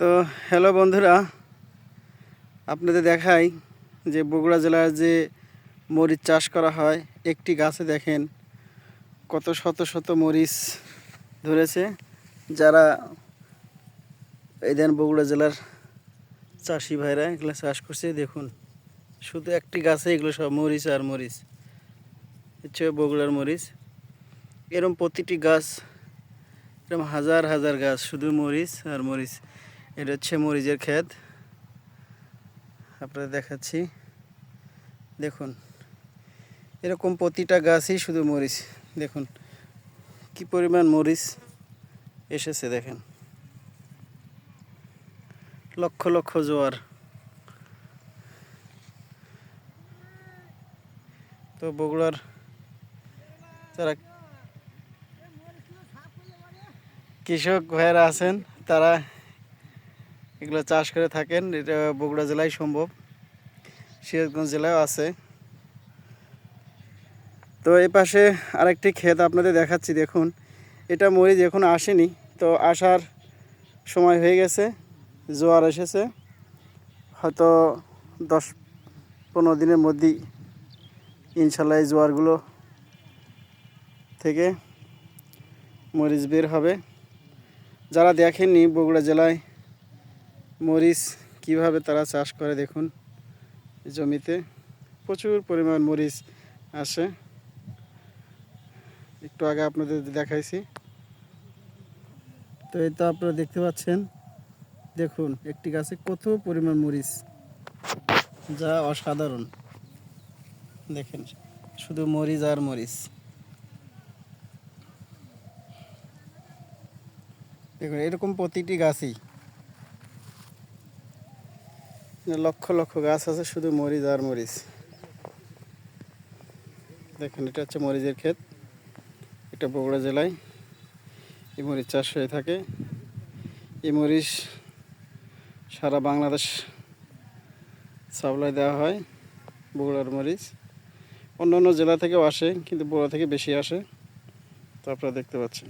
তো হ্যালো বন্ধুরা, আপনাদের দেখাই যে বগুড়া জেলার যে মরিচ চাষ করা হয়। একটি গাছে দেখেন কত শত শত মরিচ ধরেছে। যারা এই দেন বগুড়া জেলার চাষি ভাইরা এগুলো চাষ করছে, দেখুন শুধু একটি গাছে এগুলো সব মরিচ আর মরিচ। হচ্ছে বগুড়ার মরিচ। এরম প্রতিটি গাছ, এরকম হাজার হাজার গাছ শুধু মরিচ আর মরিচ। এটা হচ্ছে মরিচের ক্ষেত, আপনাদের দেখাচ্ছি। দেখুন এরকম প্রতিটা গাছই শুধু মরিচ। দেখুন কি পরিমাণ মরিচ এসেছে, দেখেন লক্ষ লক্ষ জোয়ার। তো বগুড়ার যারা কৃষক ভাইয়েরা আছেন তারা এগুলো চাষ করে থাকেন। এটা বগুড়া জেলায় সম্ভব, সিরাজগঞ্জ জেলায়ও আছে। তো এই পাশে আরেকটি ক্ষেত আপনাদের দেখাচ্ছি। দেখুন এটা মরিচ এখনো আসেনি, তো আসার সময় হয়ে গেছে। জোয়ার এসেছে, হয়তো 10-15 দিনের মধ্যেই ইনশাল্লাহ এই জোয়ারগুলো থেকে মরিচ বের হবে। যারা দেখেননি বগুড়া জেলায় মরিচ কিভাবে তারা চাষ করে, দেখুন জমিতে প্রচুর পরিমাণ মরিচ আসে। একটু আগে আপনাদের দেখাইছি। তো এই তো আপনারা দেখতে পাচ্ছেন, দেখুন একটি গাছে কত পরিমাণ মরিচ, যা অসাধারণ। দেখেন শুধু মরিচ আর মরিচ। দেখুন এরকম প্রতিটি গাছই লক্ষ লক্ষ গাছ আছে, শুধু মরিচ আর মরিচ। দেখেন এটা হচ্ছে মরিচের ক্ষেত। এটা বগুড়া জেলায় এই মরিচ চাষ হয়ে থাকে। এই মরিচ সারা বাংলাদেশ সাপ্লাই দেওয়া হয়। বগুড়ার মরিচ অন্য অন্য জেলা থেকেও আসে, কিন্তু বগুড়া থেকে বেশি আসে। তো আপনারা দেখতে পাচ্ছেন।